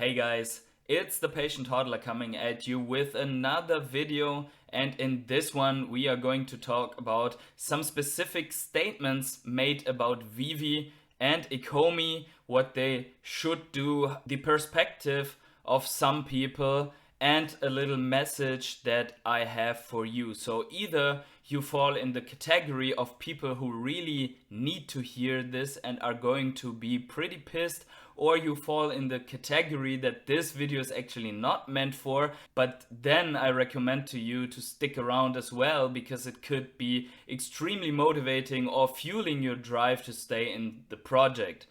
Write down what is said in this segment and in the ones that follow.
Hey guys, it's the Patient Hodler coming at you with another video, and in this one we are going to talk about some specific statements made about Veve and Ecomi, what they should do, the perspective of some people, and a little message that I have for you. So either you fall in the category of people who really need to hear this and are going to be pretty pissed, or you fall in the category that this video is actually not meant for, but then I recommend to you to stick around as well, because it could be extremely motivating or fueling your drive to stay in the project.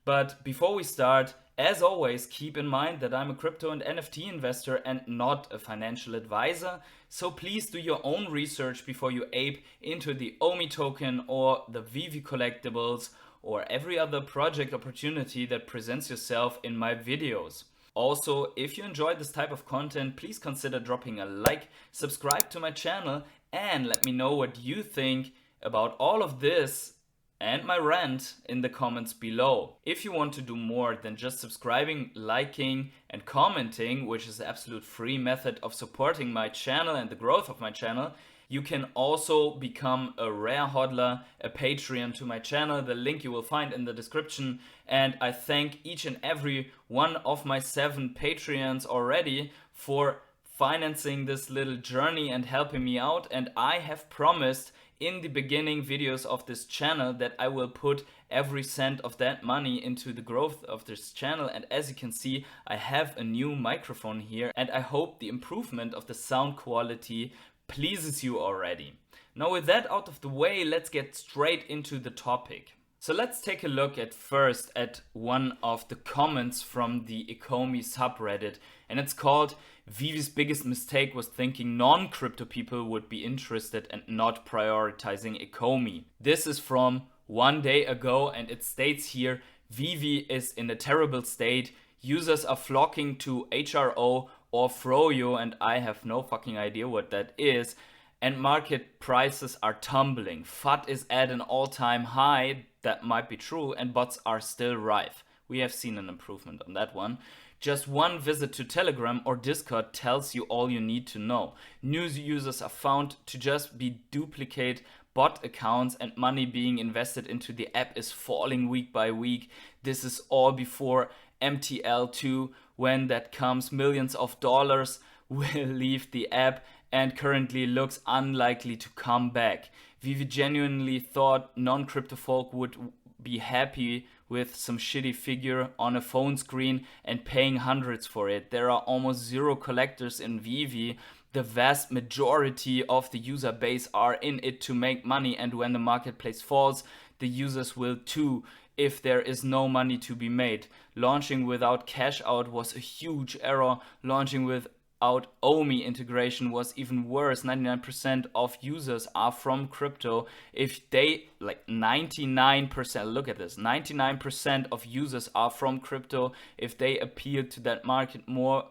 But before we start, as always, keep in mind that I'm a crypto and NFT investor and not a financial advisor. So please do your own research before you ape into the Omi token or the Veve Collectibles or every other project opportunity that presents yourself in my videos. Also, if you enjoy this type of content, please consider dropping a like, subscribe to my channel, and let me know what you think about all of this and my rant in the comments below. If you want to do more than just subscribing, liking, and commenting, which is the absolute free method of supporting my channel and the growth of my channel, you can also become a rare hodler, a Patreon to my channel. The link you will find in the description. And I thank each and every one of my 7 Patreons already for financing this little journey and helping me out. And I have promised in the beginning videos of this channel that I will put every cent of that money into the growth of this channel. And as you can see, I have a new microphone here, and I hope the improvement of the sound quality pleases you already. Now with that out of the way, let's get straight into the topic. So let's take a look at first at one of the comments from the Ecomi subreddit, and it's called "Veve's biggest mistake was thinking non-crypto people would be interested and not prioritizing Ecomi." This is from one day ago, and it states here, "Veve is in a terrible state. Users are flocking to HRO or Froyo," and I have no fucking idea what that is, "and market prices are tumbling. FUD is at an all-time high." That might be true, and bots are still rife. We have seen an improvement on that one. "Just one visit to Telegram or Discord tells you all you need to know. New users are found to just be duplicate bot accounts, and money being invested into the app is falling week by week. This is all before MTL2. When that comes, millions of dollars will leave the app and currently looks unlikely to come back. Veve genuinely thought non-crypto folk would be happy with some shitty figure on a phone screen and paying hundreds for it. There are almost zero collectors in Veve. The vast majority of the user base are in it to make money, and when the marketplace falls, the users will too if there is no money to be made. Launching without cash out was a huge error. Launching without Omi integration was even worse. 99% of users are from crypto. If they, like 99%, look at this, 99% of users are from crypto. If they appeal to that market more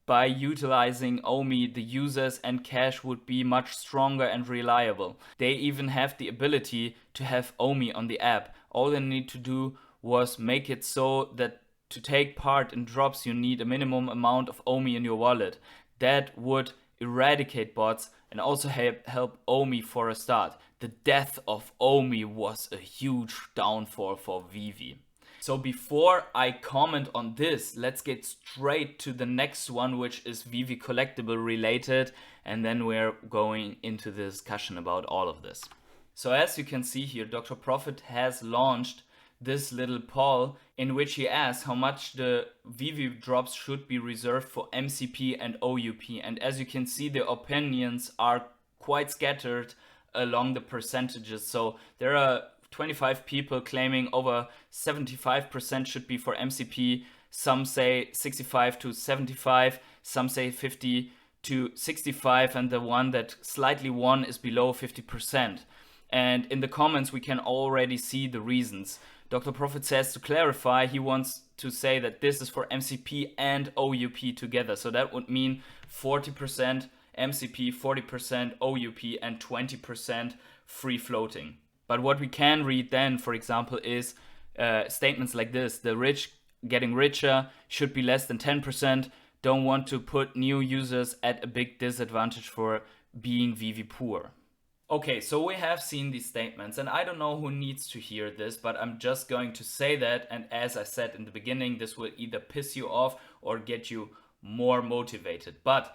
by utilizing Omi, the users and cash would be much stronger and reliable. They even have the ability to have Omi on the app. All they need to do was make it so that to take part in drops you need a minimum amount of Omi in your wallet. That would eradicate bots and also help Omi for a start. The death of Omi was a huge downfall for Veve. So before I comment on this, let's get straight to the next one, which is Veve Collectible related, and then we're going into the discussion about all of this. So as you can see here, Dr. Profit has launched this little poll in which he asks how much the Veve drops should be reserved for MCP and OUP. And as you can see, the opinions are quite scattered along the percentages. So there are 25 people claiming over 75% should be for MCP. Some say 65 to 75, some say 50 to 65, and the one that slightly won is below 50%. And in the comments we can already see the reasons. Dr. Profit says, to clarify, he wants to say that this is for MCP and OUP together. So that would mean 40% MCP, 40% OUP, and 20% free floating. But what we can read then, for example, is statements like this: the rich getting richer should be less than 10%. Don't want to put new users at a big disadvantage for being Veve poor. Okay, so we have seen these statements, and I don't know who needs to hear this, but I'm just going to say that, and as I said in the beginning, this will either piss you off or get you more motivated. But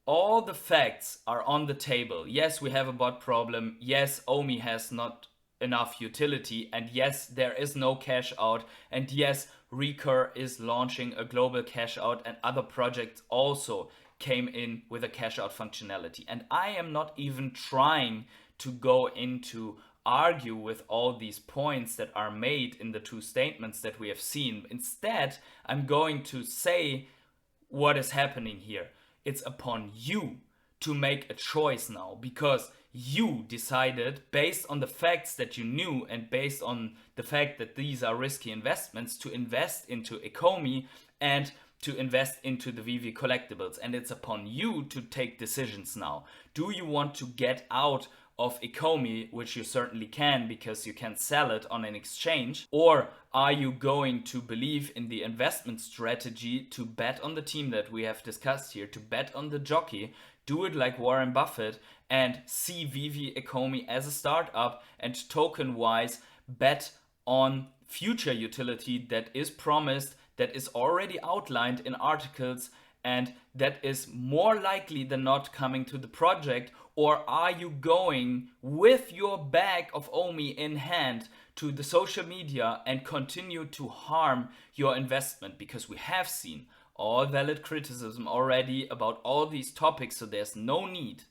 all the facts are on the table. Yes, we have a bot problem. Yes, Omi has not enough utility. And yes, there is no cash out. And yes, Recur is launching a global cash out, and other projects also came in with a cash out functionality. And I am not even trying to go into argue with all these points that are made in the two statements that we have seen. Instead, I'm going to say what is happening here. It's upon you to make a choice now, because you decided, based on the facts that you knew and based on the fact that these are risky investments, to invest into Ecomi and to invest into the Veve Collectibles. And it's upon you to take decisions now. Do you want to get out of Ecomi, which you certainly can because you can sell it on an exchange? Or are you going to believe in the investment strategy to bet on the team that we have discussed here, to bet on the jockey, do it like Warren Buffett and see Veve Ecomi as a startup, and token wise bet on future utility that is promised, that is already outlined in articles, and that is more likely than not coming to the project? Or are you going with your bag of Omi in hand to the social media and continue to harm your investment? Because we have seen all valid criticism already about all these topics, so there's no need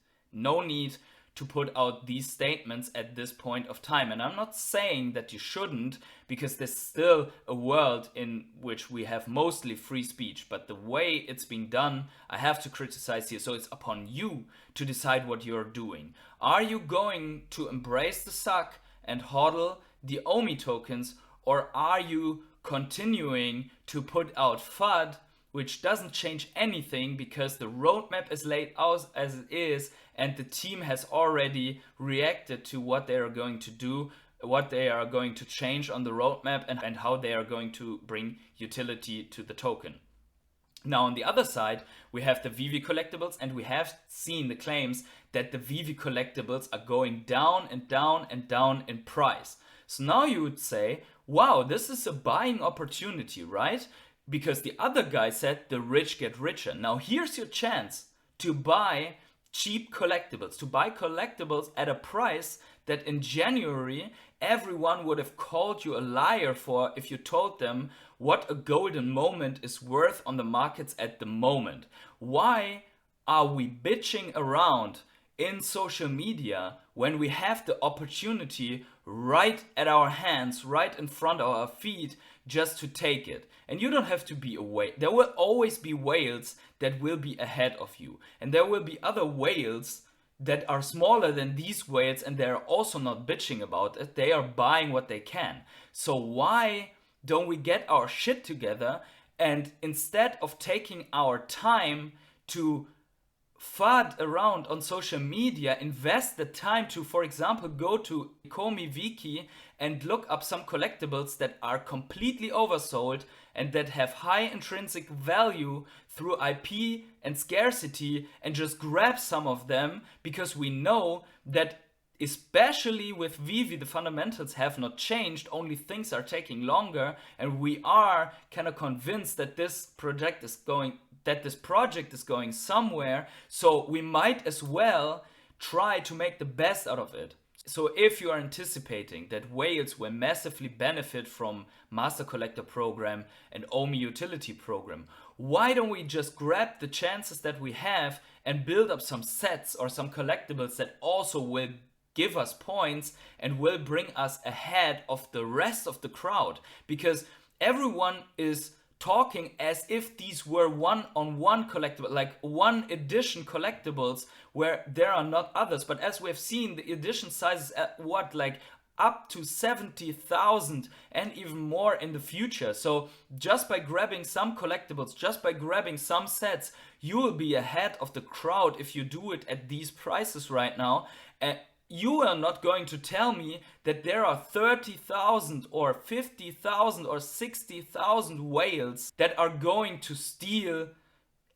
to put out these statements at this point of time. And I'm not saying that you shouldn't, because there's still a world in which we have mostly free speech, but the way it's being done, I have to criticize here. So it's upon you to decide what you're doing. Are you going to embrace the suck and hodl the Omi tokens, or are you continuing to put out FUD, which doesn't change anything because the roadmap is laid out as it is, and the team has already reacted to what they are going to do, what they are going to change on the roadmap, and how they are going to bring utility to the token. Now on the other side, we have the Veve Collectibles, and we have seen the claims that the Veve Collectibles are going down and down and down in price. So now you would say, wow, this is a buying opportunity, right? Because the other guy said the rich get richer. Now here's your chance to buy cheap collectibles, to buy collectibles at a price that in January everyone would have called you a liar for if you told them what a golden moment is worth on the markets at the moment. Why are we bitching around in social media when we have the opportunity right at our hands, right in front of our feet, just to take it? And you don't have to be a whale. There will always be whales that will be ahead of you. And there will be other whales that are smaller than these whales, and they're also not bitching about it. They are buying what they can. So why don't we get our shit together, and instead of taking our time to FUD around on social media, invest the time to, for example, go to Ecomi Wiki and look up some collectibles that are completely oversold and that have high intrinsic value through IP and scarcity, and just grab some of them, because we know that especially with Veve, the fundamentals have not changed, only things are taking longer, and we are kind of convinced that this project is going somewhere, so we might as well try to make the best out of it. So if you are anticipating that whales will massively benefit from Master Collector Program and Omi Utility Program, why don't we just grab the chances that we have and build up some sets or some collectibles that also will give us points and will bring us ahead of the rest of the crowd? Because everyone is talking as if these were one-on-one collectible, like one edition collectibles where there are not others. But as we have seen, the edition sizes at what, like up to 70,000 and even more in the future. So just by grabbing some collectibles, just by grabbing some sets, you will be ahead of the crowd if you do it at these prices right now. you are not going to tell me that there are 30,000 or 50,000 or 60,000 whales that are going to steal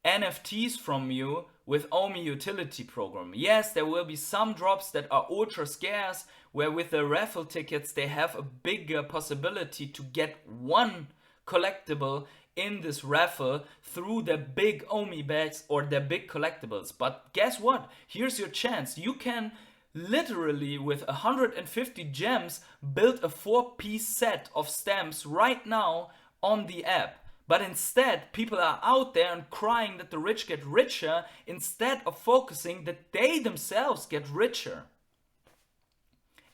NFTs from you with Omi utility program. Yes, there will be some drops that are ultra scarce, where with the raffle tickets they have a bigger possibility to get one collectible in this raffle through the big Omi bags or the big collectibles. But guess what? Here's your chance. You can literally with 150 gems build a 4-piece set of stamps right now on the app. But instead, people are out there and crying that the rich get richer instead of focusing that they themselves get richer.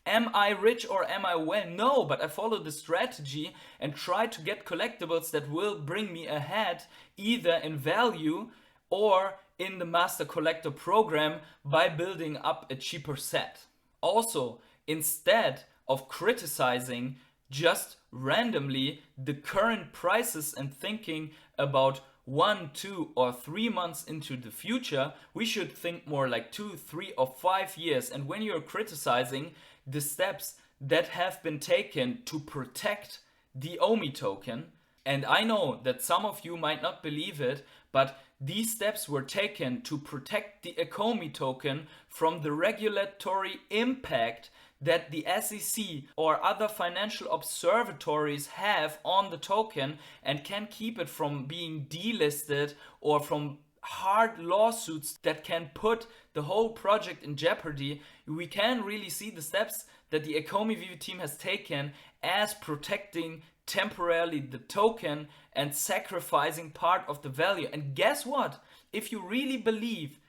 Am I rich or am I well? No, but I follow the strategy and try to get collectibles that will bring me ahead either in value or in the Master Collector program by building up a cheaper set. Also, instead of criticizing just randomly the current prices and thinking about 1, 2 or 3 months into the future, we should think more like 2, 3 or 5 years. And when you're criticizing the steps that have been taken to protect the Omi token, and I know that some of you might not believe it, but these steps were taken to protect the Ecomi token from the regulatory impact that the SEC or other financial observatories have on the token and can keep it from being delisted or from hard lawsuits that can put the whole project in jeopardy. We can really see the steps that the Ecomi Veve team has taken as protecting temporarily the token and sacrificing part of the value. And guess what? If you really believe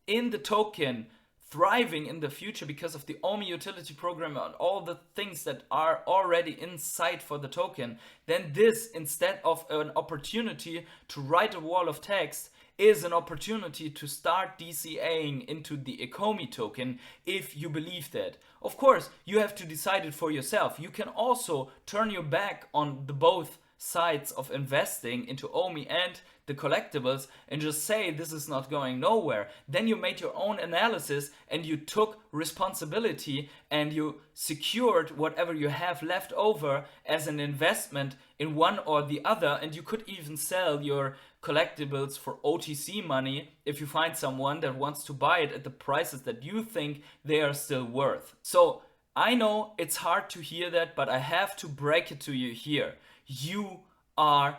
in the token thriving in the future because of the Omi utility program and all the things that are already in sight for the token, then this, instead of an opportunity to write a wall of text, is an opportunity to start DCAing into the Ecomi token if you believe that. Of course, you have to decide it for yourself. You can also turn your back on the both sides of investing into Omi and the collectibles and just say this is not going nowhere. Then you made your own analysis and you took responsibility and you secured whatever you have left over as an investment in one or the other, and you could even sell your collectibles for OTC money if you find someone that wants to buy it at the prices that you think they are still worth. So I know it's hard to hear that, but I have to break it to you here. You are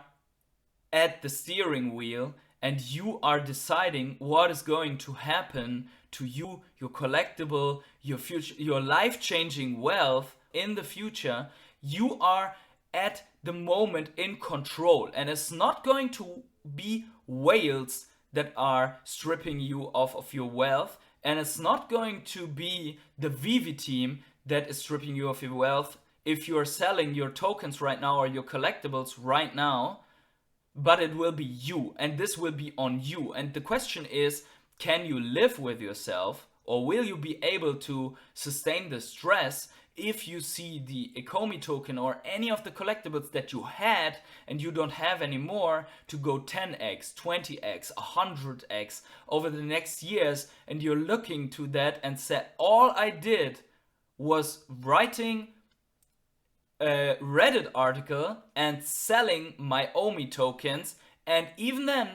at the steering wheel and you are deciding what is going to happen to you, your collectible, your future, your life-changing wealth in the future. You are at the moment in control, and it's not going to be whales that are stripping you off of your wealth, and it's not going to be the Veve team that is stripping you of your wealth if you're selling your tokens right now or your collectibles right now, but it will be you, and this will be on you. And the question is, can you live with yourself, or will you be able to sustain the stress if you see the Ecomi token or any of the collectibles that you had and you don't have anymore to go 10x, 20x, 100x over the next years, and you're looking to that and said, all I did was writing a Reddit article and selling my Omi tokens, and even then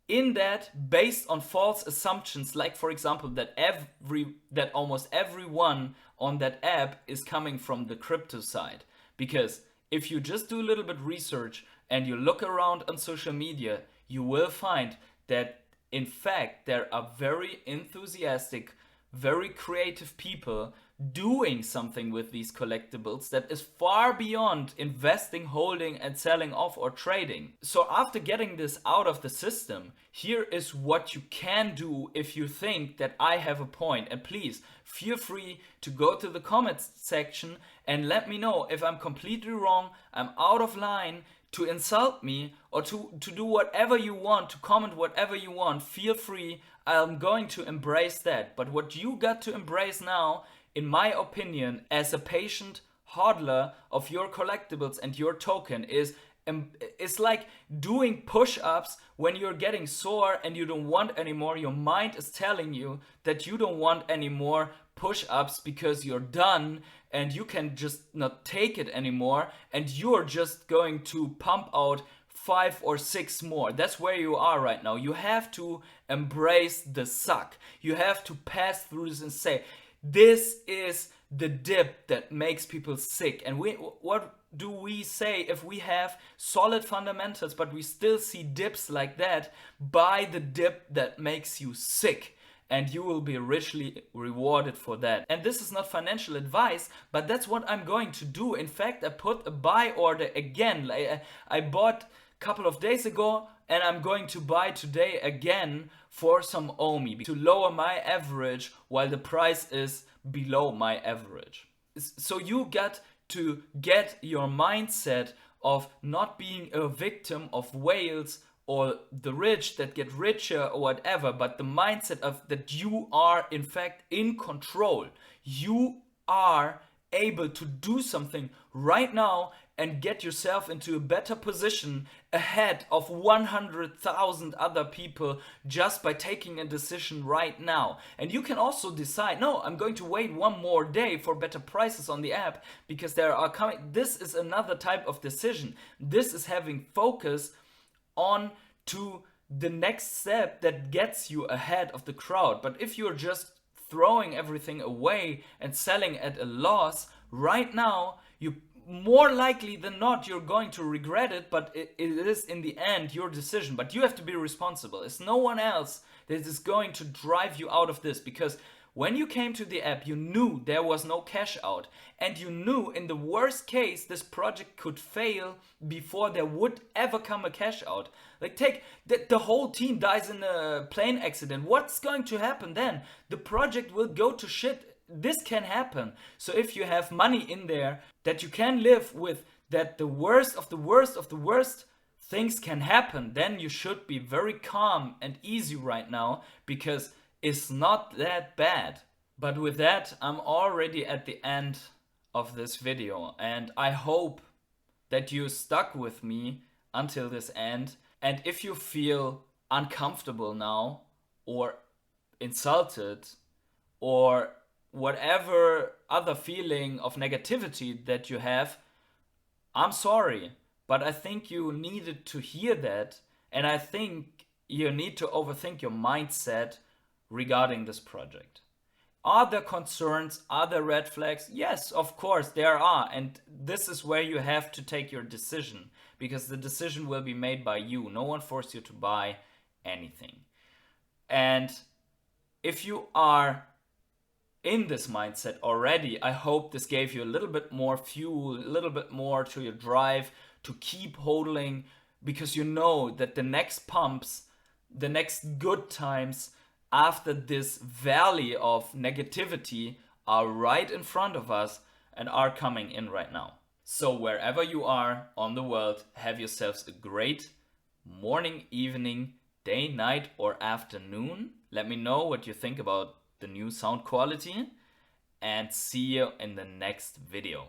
in that based on false assumptions, like for example that almost everyone on that app is coming from the crypto side. Because if you just do a little bit research and you look around on social media, you will find that in fact there are very enthusiastic, very creative people doing something with these collectibles that is far beyond investing, holding and selling off or trading. So after getting this out of the system, here is what you can do if you think that I have a point. And please feel free to go to the comments section and let me know if I'm completely wrong, I'm out of line, to insult me or to do whatever you want, to comment whatever you want. Feel free, I'm going to embrace that. But what you got to embrace now, in my opinion, as a patient hodler of your collectibles and your token, is It's like doing push-ups when you're getting sore and you don't want anymore. Your mind is telling you that you don't want any more push-ups because you're done and you can just not take it anymore, and you're just going to pump out 5 or 6 more. That's where you are right now. You have to embrace the suck. You have to pass through this and say, this is the dip that makes people sick. And what do we say if we have solid fundamentals but we still see dips like that? Buy the dip that makes you sick, and you will be richly rewarded for that. And this is not financial advice, but that's what I'm going to do. In fact, I put a buy order again. I bought a couple of days ago, and I'm going to buy today again for some OMI to lower my average while the price is below my average. So you got to get your mindset of not being a victim of whales or the rich that get richer or whatever, but the mindset of that you are in fact in control. You are able to do something right now and get yourself into a better position ahead of 100,000 other people just by taking a decision right now. And you can also decide, no, I'm going to wait one more day for better prices on the app because there are coming. This is another type of decision. This is having focus on to the next step that gets you ahead of the crowd. But if you're just throwing everything away and selling at a loss right now, you more likely than not you're going to regret it, but it is in the end your decision. But you have to be responsible. It's no one else that is going to drive you out of this, because when you came to the app, you knew there was no cash out, and you knew in the worst case this project could fail before there would ever come a cash out. Like, take the whole team dies in a plane accident. What's going to happen then? The project will go to shit. This can happen. So if you have money in there that you can live with, that the worst of the worst of the worst things can happen, then you should be very calm and easy right now, because it's not that bad. But with that, I'm already at the end of this video, and I hope that you stuck with me until this end. And if you feel uncomfortable now, or insulted, or whatever other feeling of negativity that you have, I'm sorry, but I think you needed to hear that, and I think you need to overthink your mindset regarding this project. Are there concerns? Are there red flags? Yes, of course there are, and this is where you have to take your decision, because the decision will be made by you. No one forced you to buy anything. And if you are in this mindset already, I hope this gave you a little bit more fuel, a little bit more to your drive to keep hodling, because you know that the next pumps, the next good times after this valley of negativity are right in front of us and are coming in right now. So wherever you are on the world, have yourselves a great morning, evening, day, night, or afternoon. Let me know what you think about the new sound quality, and see you in the next video.